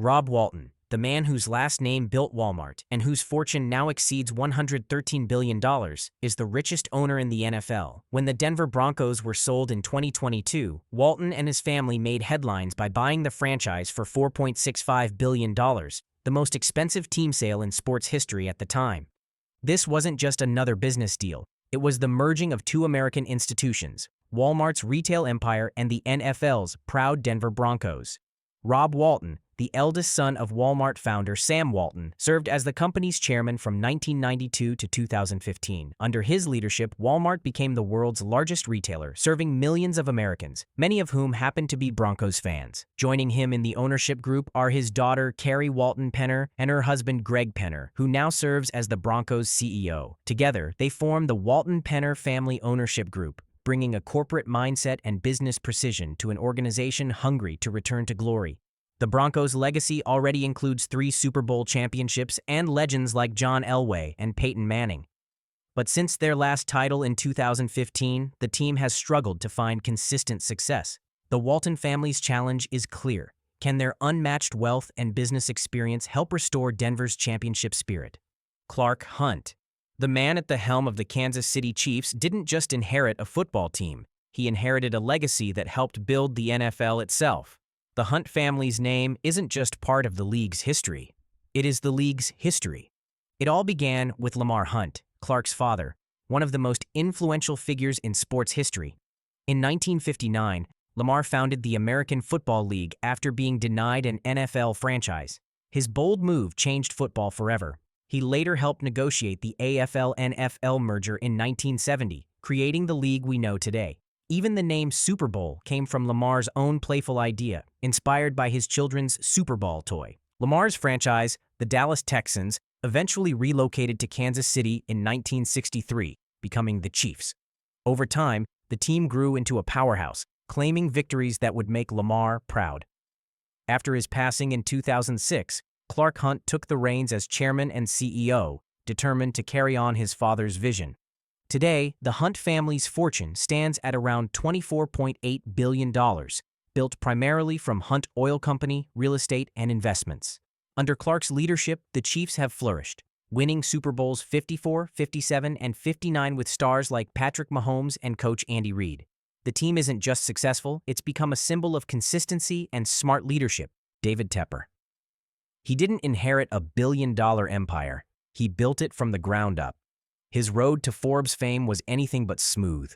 Rob Walton, the man whose last name built Walmart and whose fortune now exceeds $113 billion, is the richest owner in the NFL. When the Denver Broncos were sold in 2022, Walton and his family made headlines by buying the franchise for $4.65 billion, the most expensive team sale in sports history at the time. This wasn't just another business deal. It was the merging of two American institutions, Walmart's retail empire and the NFL's proud Denver Broncos. Rob Walton, the eldest son of Walmart founder Sam Walton, served as the company's chairman from 1992 to 2015. Under his leadership, Walmart became the world's largest retailer, serving millions of Americans, many of whom happened to be Broncos fans. Joining him in the ownership group are his daughter Carrie Walton Penner and her husband Greg Penner, who now serves as the Broncos CEO. Together, they form the Walton Penner Family Ownership Group, bringing a corporate mindset and business precision to an organization hungry to return to glory. The Broncos' legacy already includes 3 Super Bowl championships and legends like John Elway and Peyton Manning. But since their last title in 2015, the team has struggled to find consistent success. The Walton family's challenge is clear. Can their unmatched wealth and business experience help restore Denver's championship spirit? Clark Hunt, the man at the helm of the Kansas City Chiefs, didn't just inherit a football team. He inherited a legacy that helped build the NFL itself. The Hunt family's name isn't just part of the league's history. It is the league's history. It all began with Lamar Hunt, Clark's father, one of the most influential figures in sports history. In 1959, Lamar founded the American Football League after being denied an NFL franchise. His bold move changed football forever. He later helped negotiate the AFL-NFL merger in 1970, creating the league we know today. Even the name Super Bowl came from Lamar's own playful idea, inspired by his children's Super Bowl toy. Lamar's franchise, the Dallas Texans, eventually relocated to Kansas City in 1963, becoming the Chiefs. Over time, the team grew into a powerhouse, claiming victories that would make Lamar proud. After his passing in 2006, Clark Hunt took the reins as chairman and CEO, determined to carry on his father's vision. Today, the Hunt family's fortune stands at around $24.8 billion, built primarily from Hunt Oil Company, real estate, and investments. Under Clark's leadership, the Chiefs have flourished, winning Super Bowls 54, 57, and 59 with stars like Patrick Mahomes and coach Andy Reid. The team isn't just successful, it's become a symbol of consistency and smart leadership. David Tepper. He didn't inherit a billion-dollar empire. He built it from the ground up. His road to Forbes fame was anything but smooth.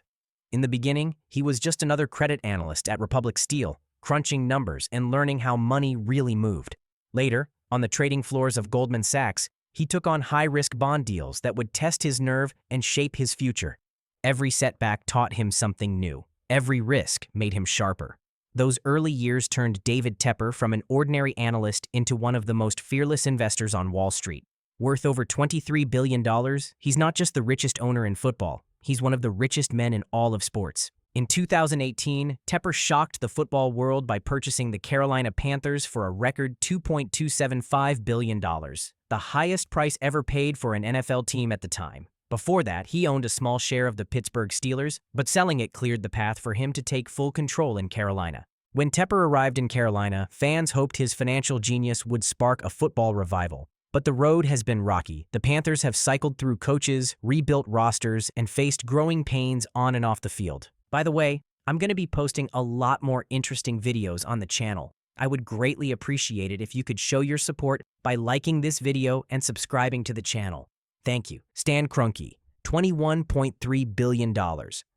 In the beginning, he was just another credit analyst at Republic Steel, crunching numbers and learning how money really moved. Later, on the trading floors of Goldman Sachs, he took on high-risk bond deals that would test his nerve and shape his future. Every setback taught him something new. Every risk made him sharper. Those early years turned David Tepper from an ordinary analyst into one of the most fearless investors on Wall Street. Worth over $23 billion, he's not just the richest owner in football, he's one of the richest men in all of sports. In 2018, Tepper shocked the football world by purchasing the Carolina Panthers for a record $2.275 billion, the highest price ever paid for an NFL team at the time. Before that, he owned a small share of the Pittsburgh Steelers, but selling it cleared the path for him to take full control in Carolina. When Tepper arrived in Carolina, fans hoped his financial genius would spark a football revival. But the road has been rocky. The Panthers have cycled through coaches, rebuilt rosters, and faced growing pains on and off the field. By the way, I'm going to be posting a lot more interesting videos on the channel. I would greatly appreciate it if you could show your support by liking this video and subscribing to the channel. Thank you. Stan Kroenke, $21.3 billion.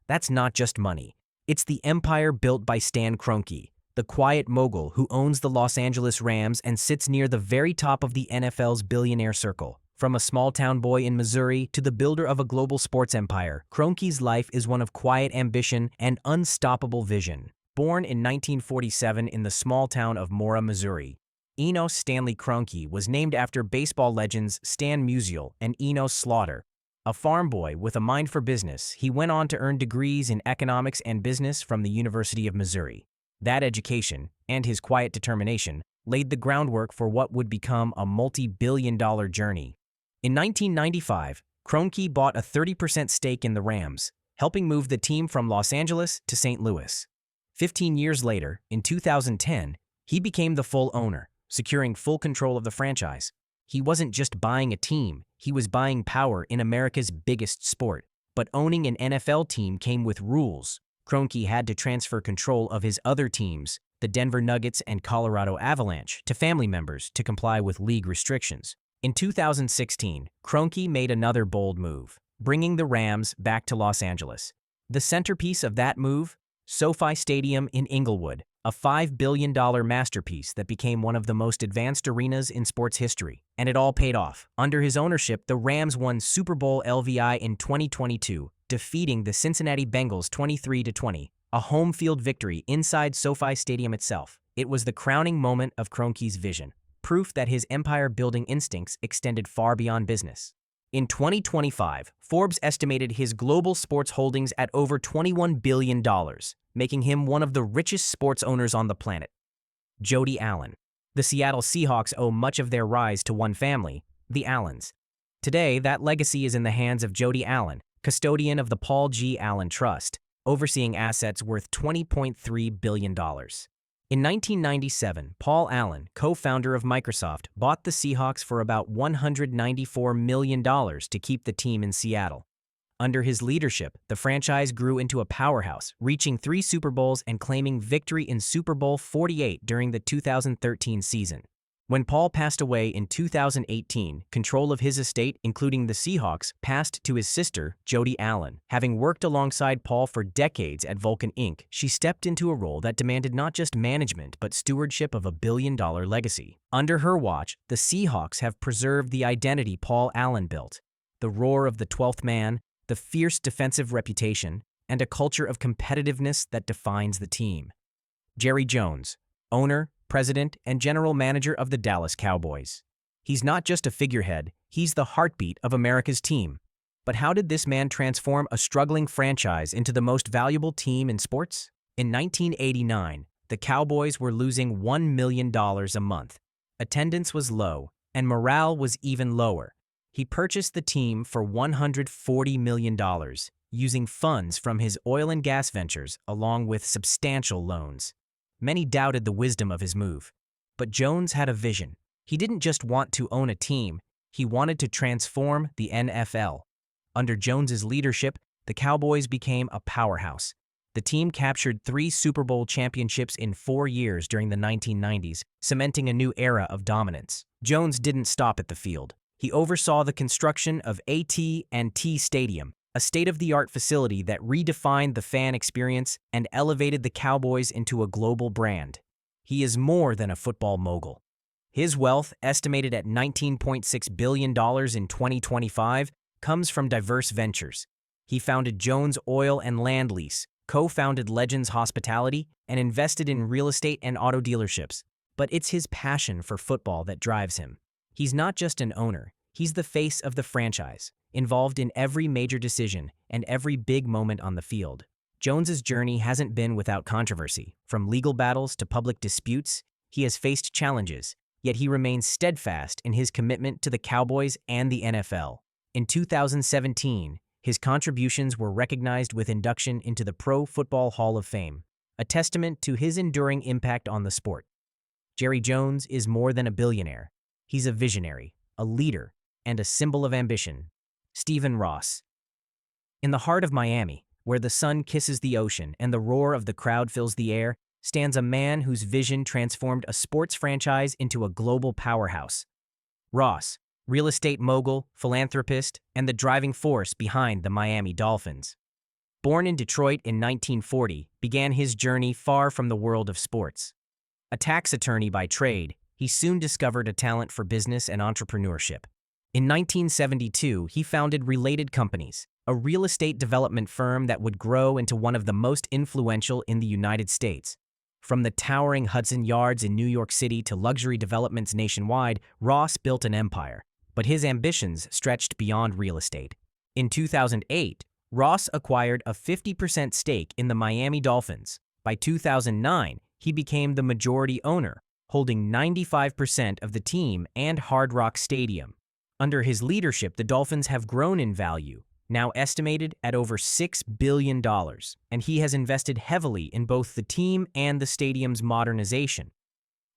That's not just money. It's the empire built by Stan Kroenke, the quiet mogul who owns the Los Angeles Rams and sits near the very top of the NFL's billionaire circle. From a small-town boy in Missouri to the builder of a global sports empire, Kroenke's life is one of quiet ambition and unstoppable vision. Born in 1947 in the small town of Mora, Missouri, Enos Stanley Kroenke was named after baseball legends Stan Musial and Enos Slaughter. A farm boy with a mind for business, he went on to earn degrees in economics and business from the University of Missouri. That education, and his quiet determination, laid the groundwork for what would become a multi-billion-dollar journey. In 1995, Kroenke bought a 30% stake in the Rams, helping move the team from Los Angeles to St. Louis. 15 years later, in 2010, he became the full owner, securing full control of the franchise. He wasn't just buying a team, he was buying power in America's biggest sport. But owning an NFL team came with rules. Kroenke had to transfer control of his other teams, the Denver Nuggets and Colorado Avalanche, to family members to comply with league restrictions. In 2016, Kroenke made another bold move, bringing the Rams back to Los Angeles. The centerpiece of that move? SoFi Stadium in Inglewood, a $5 billion masterpiece that became one of the most advanced arenas in sports history. And it all paid off. Under his ownership, the Rams won Super Bowl LVI in 2022, defeating the Cincinnati Bengals 23-20, a home field victory inside SoFi Stadium itself. It was the crowning moment of Kroenke's vision, proof that his empire-building instincts extended far beyond business. In 2025, Forbes estimated his global sports holdings at over $21 billion, making him one of the richest sports owners on the planet. Jody Allen. The Seattle Seahawks owe much of their rise to one family, the Allens. Today, that legacy is in the hands of Jody Allen, custodian of the Paul G. Allen Trust, overseeing assets worth $20.3 billion. In 1997, Paul Allen, co-founder of Microsoft, bought the Seahawks for about $194 million to keep the team in Seattle. Under his leadership, the franchise grew into a powerhouse, reaching 3 Super Bowls and claiming victory in Super Bowl 48 during the 2013 season. When Paul passed away in 2018, control of his estate, including the Seahawks, passed to his sister, Jody Allen. Having worked alongside Paul for decades at Vulcan Inc., she stepped into a role that demanded not just management but stewardship of a billion-dollar legacy. Under her watch, the Seahawks have preserved the identity Paul Allen built: the roar of the 12th man, the fierce defensive reputation, and a culture of competitiveness that defines the team. Jerry Jones, owner, president, and general manager of the Dallas Cowboys. He's not just a figurehead, he's the heartbeat of America's team. But how did this man transform a struggling franchise into the most valuable team in sports? In 1989, the Cowboys were losing $1 million a month. Attendance was low, and morale was even lower. He purchased the team for $140 million, using funds from his oil and gas ventures along with substantial loans. Many doubted the wisdom of his move. But Jones had a vision. He didn't just want to own a team, he wanted to transform the NFL. Under Jones's leadership, the Cowboys became a powerhouse. The team captured 3 Super Bowl championships in 4 years during the 1990s, cementing a new era of dominance. Jones didn't stop at the field. He oversaw the construction of AT&T Stadium, a state-of-the-art facility that redefined the fan experience and elevated the Cowboys into a global brand. He is more than a football mogul. His wealth, estimated at $19.6 billion in 2025, comes from diverse ventures. He founded Jones Oil and Land Lease, co-founded Legends Hospitality, and invested in real estate and auto dealerships. But it's his passion for football that drives him. He's not just an owner, he's the face of the franchise, involved in every major decision and every big moment on the field. Jones's journey hasn't been without controversy. From legal battles to public disputes, he has faced challenges, yet he remains steadfast in his commitment to the Cowboys and the NFL. In 2017, his contributions were recognized with induction into the Pro Football Hall of Fame, a testament to his enduring impact on the sport. Jerry Jones is more than a billionaire. He's a visionary, a leader, and a symbol of ambition. Stephen Ross. In the heart of Miami, where the sun kisses the ocean and the roar of the crowd fills the air, stands a man whose vision transformed a sports franchise into a global powerhouse. Ross, real estate mogul, philanthropist, and the driving force behind the Miami Dolphins. Born in Detroit in 1940, began his journey far from the world of sports. A tax attorney by trade, he soon discovered a talent for business and entrepreneurship. In 1972, he founded Related Companies, a real estate development firm that would grow into one of the most influential in the United States. From the towering Hudson Yards in New York City to luxury developments nationwide, Ross built an empire. But his ambitions stretched beyond real estate. In 2008, Ross acquired a 50% stake in the Miami Dolphins. By 2009, he became the majority owner, holding 95% of the team and Hard Rock Stadium. Under his leadership, the Dolphins have grown in value, now estimated at over $6 billion, and he has invested heavily in both the team and the stadium's modernization.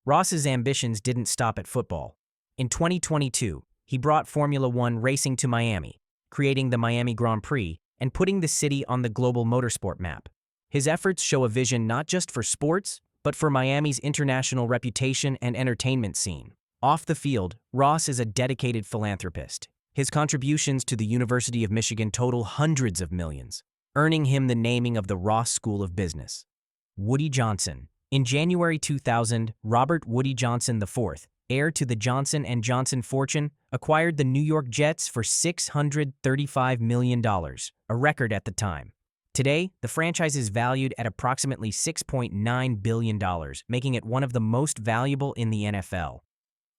Ross's ambitions didn't stop at football. In 2022, he brought Formula One racing to Miami, creating the Miami Grand Prix and putting the city on the global motorsport map. His efforts show a vision not just for sports, but for Miami's international reputation and entertainment scene. Off the field, Ross is a dedicated philanthropist. His contributions to the University of Michigan total hundreds of millions, earning him the naming of the Ross School of Business. Woody Johnson. In January 2000, Robert Woody Johnson IV, heir to the Johnson & Johnson fortune, acquired the New York Jets for $635 million, a record at the time. Today, the franchise is valued at approximately $6.9 billion, making it one of the most valuable in the NFL.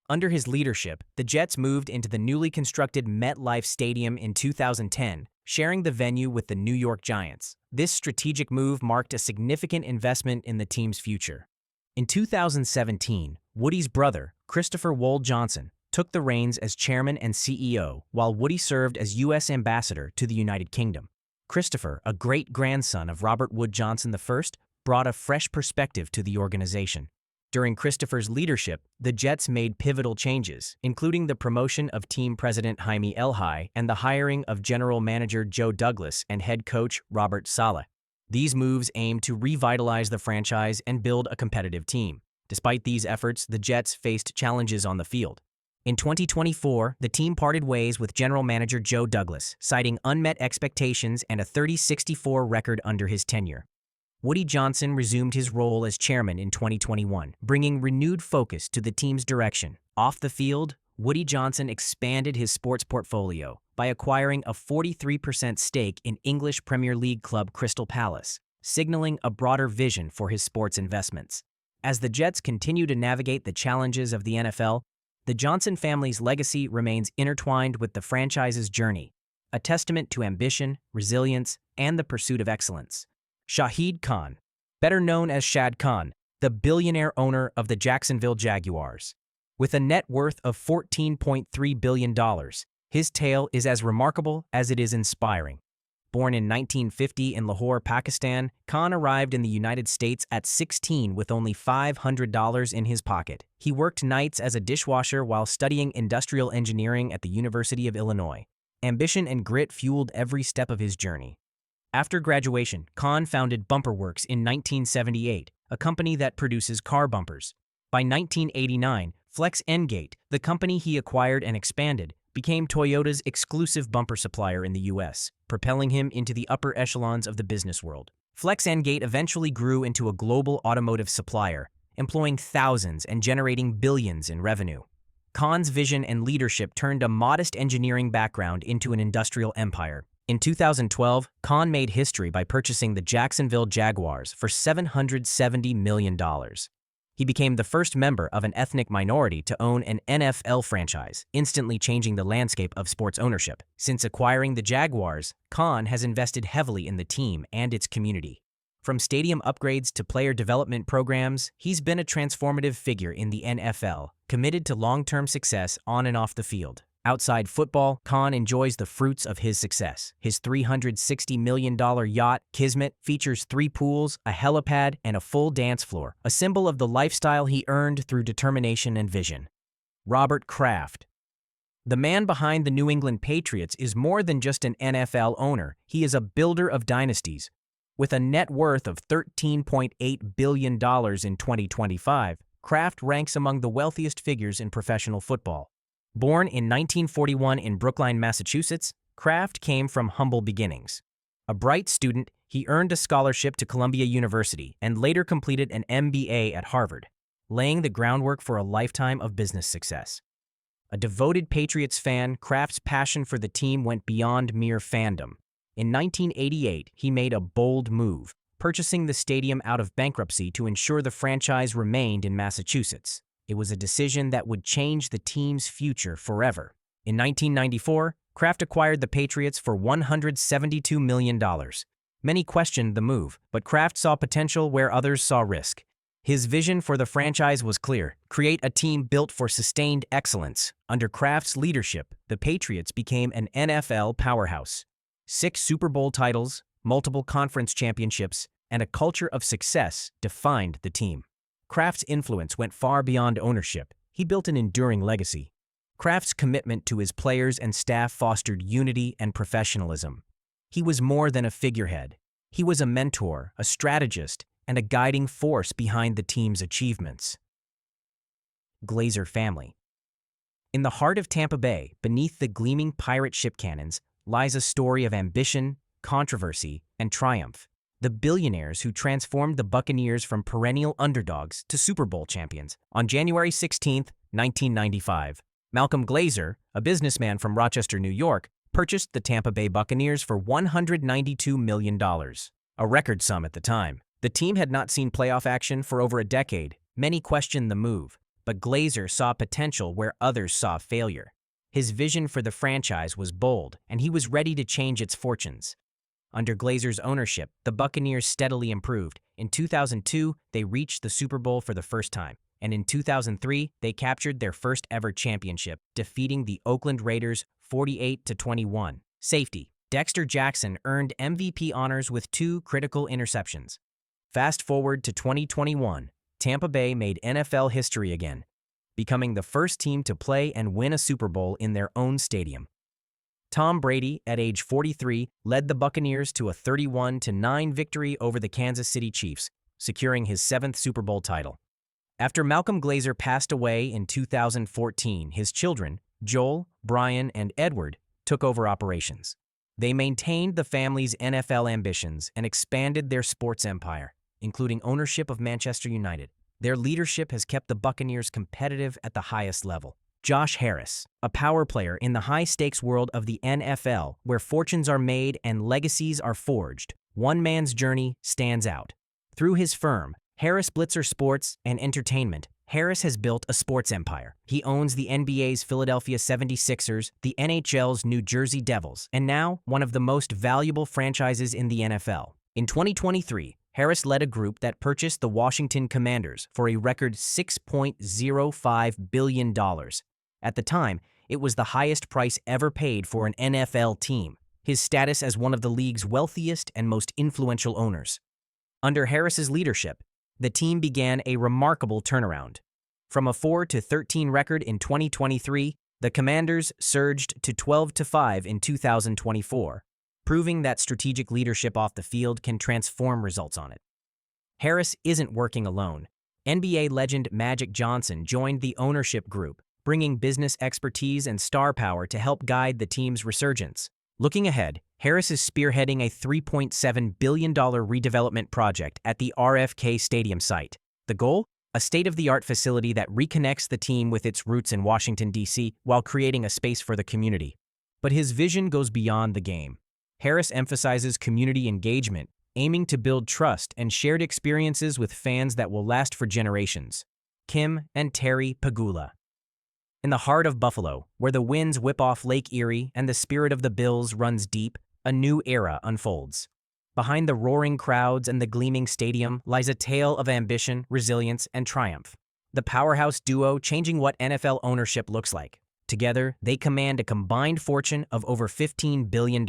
Under his leadership, the Jets moved into the newly constructed MetLife Stadium in 2010, sharing the venue with the New York Giants. This strategic move marked a significant investment in the team's future. In 2017, Woody's brother, Christopher Wold Johnson, took the reins as chairman and CEO, while Woody served as U.S. ambassador to the United Kingdom. Christopher, a great-grandson of Robert Wood Johnson I, brought a fresh perspective to the organization. During Christopher's leadership, the Jets made pivotal changes, including the promotion of team president Jaime Elhai and the hiring of general manager Joe Douglas and head coach Robert Saleh. These moves aimed to revitalize the franchise and build a competitive team. Despite these efforts, the Jets faced challenges on the field. In 2024, the team parted ways with general manager Joe Douglas, citing unmet expectations and a 30-64 record under his tenure. Woody Johnson resumed his role as chairman in 2021, bringing renewed focus to the team's direction. Off the field, Woody Johnson expanded his sports portfolio by acquiring a 43% stake in English Premier League club Crystal Palace, signaling a broader vision for his sports investments. As the Jets continue to navigate the challenges of the NFL, the Johnson family's legacy remains intertwined with the franchise's journey, a testament to ambition, resilience, and the pursuit of excellence. Shahid Khan, better known as Shad Khan, the billionaire owner of the Jacksonville Jaguars. With a net worth of $14.3 billion, his tale is as remarkable as it is inspiring. Born in 1950 in Lahore, Pakistan, Khan arrived in the United States at 16 with only $500 in his pocket. He worked nights as a dishwasher while studying industrial engineering at the University of Illinois. Ambition and grit fueled every step of his journey. After graduation, Khan founded Bumper Works in 1978, a company that produces car bumpers. By 1989, Flex Engate, the company he acquired and expanded, became Toyota's exclusive bumper supplier in the U.S., propelling him into the upper echelons of the business world. Flex Engate eventually grew into a global automotive supplier, employing thousands and generating billions in revenue. Khan's vision and leadership turned a modest engineering background into an industrial empire. In 2012, Khan made history by purchasing the Jacksonville Jaguars for $770 million. He became the first member of an ethnic minority to own an NFL franchise, instantly changing the landscape of sports ownership. Since acquiring the Jaguars, Khan has invested heavily in the team and its community. From stadium upgrades to player development programs, he's been a transformative figure in the NFL, committed to long-term success on and off the field. Outside football, Khan enjoys the fruits of his success. His $360 million yacht, Kismet, features 3 pools, a helipad, and a full dance floor, a symbol of the lifestyle he earned through determination and vision. Robert Kraft. The man behind the New England Patriots is more than just an NFL owner. He is a builder of dynasties. With a net worth of $13.8 billion in 2025, Kraft ranks among the wealthiest figures in professional football. Born in 1941 in Brookline, Massachusetts, Kraft came from humble beginnings. A bright student, he earned a scholarship to Columbia University and later completed an MBA at Harvard, laying the groundwork for a lifetime of business success. A devoted Patriots fan, Kraft's passion for the team went beyond mere fandom. In 1988, he made a bold move, purchasing the stadium out of bankruptcy to ensure the franchise remained in Massachusetts. It was a decision that would change the team's future forever. In 1994, Kraft acquired the Patriots for $172 million. Many questioned the move, but Kraft saw potential where others saw risk. His vision for the franchise was clear: create a team built for sustained excellence. Under Kraft's leadership, the Patriots became an NFL powerhouse. 6 Super Bowl titles, multiple conference championships, and a culture of success defined the team. Kraft's influence went far beyond ownership. He built an enduring legacy. Kraft's commitment to his players and staff fostered unity and professionalism. He was more than a figurehead. He was a mentor, a strategist, and a guiding force behind the team's achievements. Glazer family. In the heart of Tampa Bay, beneath the gleaming pirate ship cannons, lies a story of ambition, controversy, and triumph. The billionaires who transformed the Buccaneers from perennial underdogs to Super Bowl champions. On January 16, 1995, Malcolm Glazer, a businessman from Rochester, New York, purchased the Tampa Bay Buccaneers for $192 million, a record sum at the time. The team had not seen playoff action for over a decade. Many questioned the move, but Glazer saw potential where others saw failure. His vision for the franchise was bold, and he was ready to change its fortunes. Under Glazer's ownership, the Buccaneers steadily improved. In 2002, they reached the Super Bowl for the first time, and in 2003, they captured their first-ever championship, defeating the Oakland Raiders 48-21. Safety. Dexter Jackson earned MVP honors with 2 critical interceptions. Fast forward to 2021, Tampa Bay made NFL history again, becoming the first team to play and win a Super Bowl in their own stadium. Tom Brady, at age 43, led the Buccaneers to a 31-9 victory over the Kansas City Chiefs, securing his 7th Super Bowl title. After Malcolm Glazer passed away in 2014, his children, Joel, Brian, and Edward, took over operations. They maintained the family's NFL ambitions and expanded their sports empire, including ownership of Manchester United. Their leadership has kept the Buccaneers competitive at the highest level. Josh Harris, a power player in the high-stakes world of the NFL, where fortunes are made and legacies are forged. One man's journey stands out. Through his firm, Harris Blitzer Sports and Entertainment, Harris has built a sports empire. He owns the NBA's Philadelphia 76ers, the NHL's New Jersey Devils, and now one of the most valuable franchises in the NFL. In 2023, Harris led a group that purchased the Washington Commanders for a record $6.05 billion. At the time, it was the highest price ever paid for an NFL team, his status as one of the league's wealthiest and most influential owners. Under Harris's leadership, the team began a remarkable turnaround. From a 4-13 record in 2023, the Commanders surged to 12-5 in 2024, proving that strategic leadership off the field can transform results on it. Harris isn't working alone. NBA legend Magic Johnson joined the ownership group, bringing business expertise and star power to help guide the team's resurgence. Looking ahead, Harris is spearheading a $3.7 billion redevelopment project at the RFK Stadium site. The goal? A state-of-the-art facility that reconnects the team with its roots in Washington, D.C., while creating a space for the community. But his vision goes beyond the game. Harris emphasizes community engagement, aiming to build trust and shared experiences with fans that will last for generations. Kim and Terry Pegula. In the heart of Buffalo, where the winds whip off Lake Erie and the spirit of the Bills runs deep, a new era unfolds. Behind the roaring crowds and the gleaming stadium lies a tale of ambition, resilience, and triumph. The powerhouse duo changing what NFL ownership looks like. Together, they command a combined fortune of over $15 billion,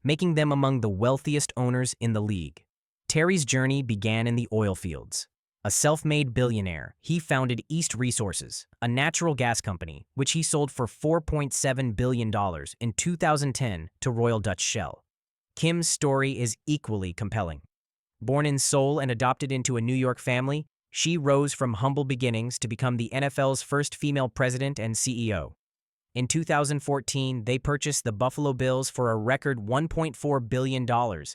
making them among the wealthiest owners in the league. Terry's journey began in the oil fields. A self-made billionaire, he founded East Resources, a natural gas company, which he sold for $4.7 billion in 2010 to Royal Dutch Shell. Kim's story is equally compelling. Born in Seoul and adopted into a New York family, she rose from humble beginnings to become the NFL's first female president and CEO. In 2014, they purchased the Buffalo Bills for a record $1.4 billion,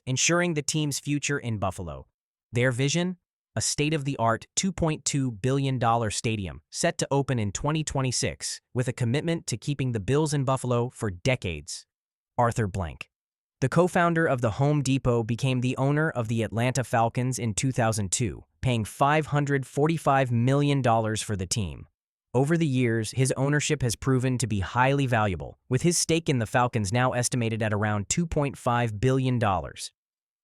ensuring the team's future in Buffalo. Their vision? A state-of-the-art $2.2 billion stadium set to open in 2026, with a commitment to keeping the Bills in Buffalo for decades. Arthur Blank. The co-founder of the Home Depot became the owner of the Atlanta Falcons in 2002, paying $545 million for the team. Over the years, his ownership has proven to be highly valuable, with his stake in the Falcons now estimated at around $2.5 billion.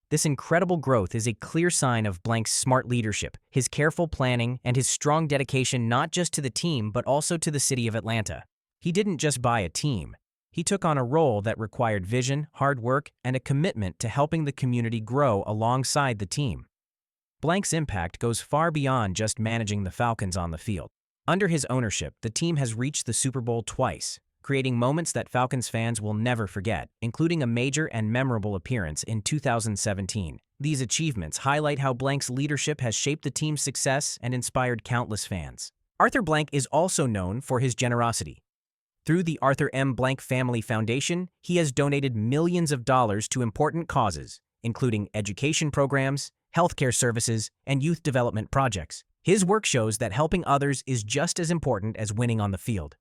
This incredible growth is a clear sign of Blank's smart leadership, his careful planning, and his strong dedication not just to the team but also to the city of Atlanta. He didn't just buy a team. He took on a role that required vision, hard work, and a commitment to helping the community grow alongside the team. Blank's impact goes far beyond just managing the Falcons on the field. Under his ownership, the team has reached the Super Bowl twice, creating moments that Falcons fans will never forget, including a major and memorable appearance in 2017. These achievements highlight how Blank's leadership has shaped the team's success and inspired countless fans. Arthur Blank is also known for his generosity. Through the Arthur M. Blank Family Foundation, he has donated millions of dollars to important causes, including education programs, healthcare services, and youth development projects. His work shows that helping others is just as important as winning on the field.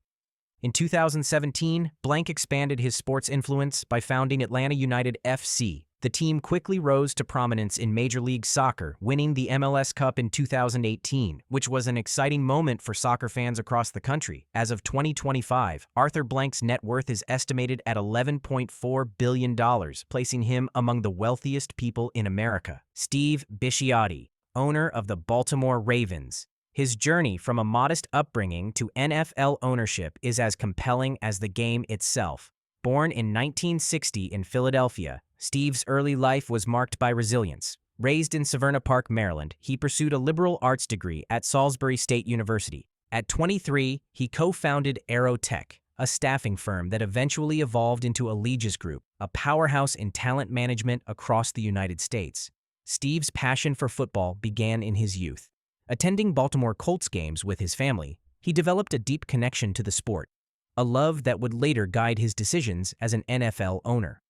In 2017, Blank expanded his sports influence by founding Atlanta United FC. The team quickly rose to prominence in Major League Soccer, winning the MLS Cup in 2018, which was an exciting moment for soccer fans across the country. As of 2025, Arthur Blank's net worth is estimated at $11.4 billion, placing him among the wealthiest people in America. Steve Bisciotti, owner of the Baltimore Ravens. His journey from a modest upbringing to NFL ownership is as compelling as the game itself. Born in 1960 in Philadelphia, Steve's early life was marked by resilience. Raised in Severna Park, Maryland, he pursued a liberal arts degree at Salisbury State University. At 23, he co-founded Aerotech, a staffing firm that eventually evolved into Allegis Group, a powerhouse in talent management across the United States. Steve's passion for football began in his youth. Attending Baltimore Colts games with his family, he developed a deep connection to the sport, a love that would later guide his decisions as an NFL owner.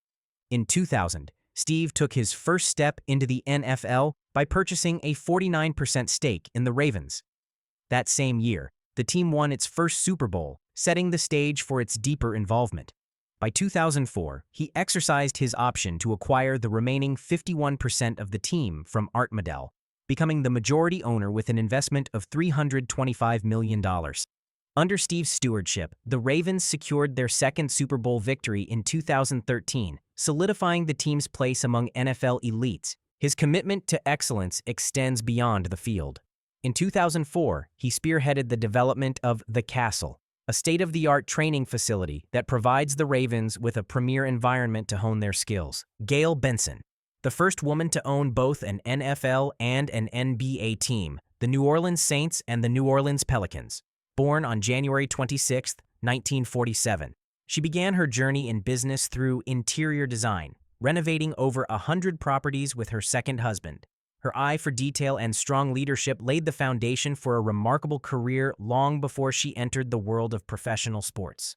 In 2000, Steve took his first step into the NFL by purchasing a 49% stake in the Ravens. That same year, the team won its first Super Bowl, setting the stage for its deeper involvement. By 2004, he exercised his option to acquire the remaining 51% of the team from Art Modell, becoming the majority owner with an investment of $325 million. Under Steve's stewardship, the Ravens secured their second Super Bowl victory in 2013, solidifying the team's place among NFL elites. His commitment to excellence extends beyond the field. In 2004, he spearheaded the development of The Castle, a state-of-the-art training facility that provides the Ravens with a premier environment to hone their skills. Gayle Benson, the first woman to own both an NFL and an NBA team, the New Orleans Saints and the New Orleans Pelicans. Born on January 26, 1947, she began her journey in business through interior design, renovating over 100 properties with her second husband. Her eye for detail and strong leadership laid the foundation for a remarkable career long before she entered the world of professional sports.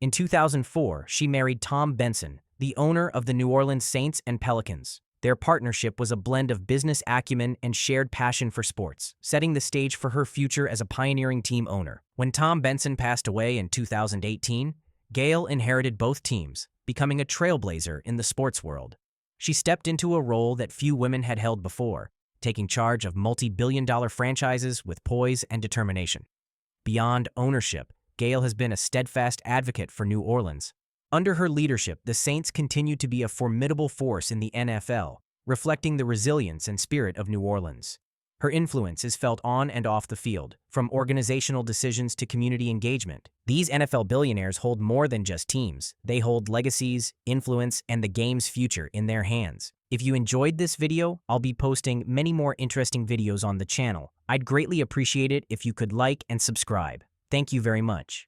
In 2004, she married Tom Benson, the owner of the New Orleans Saints and Pelicans. Their partnership was a blend of business acumen and shared passion for sports, setting the stage for her future as a pioneering team owner. When Tom Benson passed away in 2018, Gayle inherited both teams, becoming a trailblazer in the sports world. She stepped into a role that few women had held before, taking charge of multi-billion-dollar franchises with poise and determination. Beyond ownership, Gayle has been a steadfast advocate for New Orleans. Under her leadership, the Saints continue to be a formidable force in the NFL, reflecting the resilience and spirit of New Orleans. Her influence is felt on and off the field, from organizational decisions to community engagement. These NFL billionaires hold more than just teams. They hold legacies, influence, and the game's future in their hands. If you enjoyed this video, I'll be posting many more interesting videos on the channel. I'd greatly appreciate it if you could like and subscribe. Thank you very much.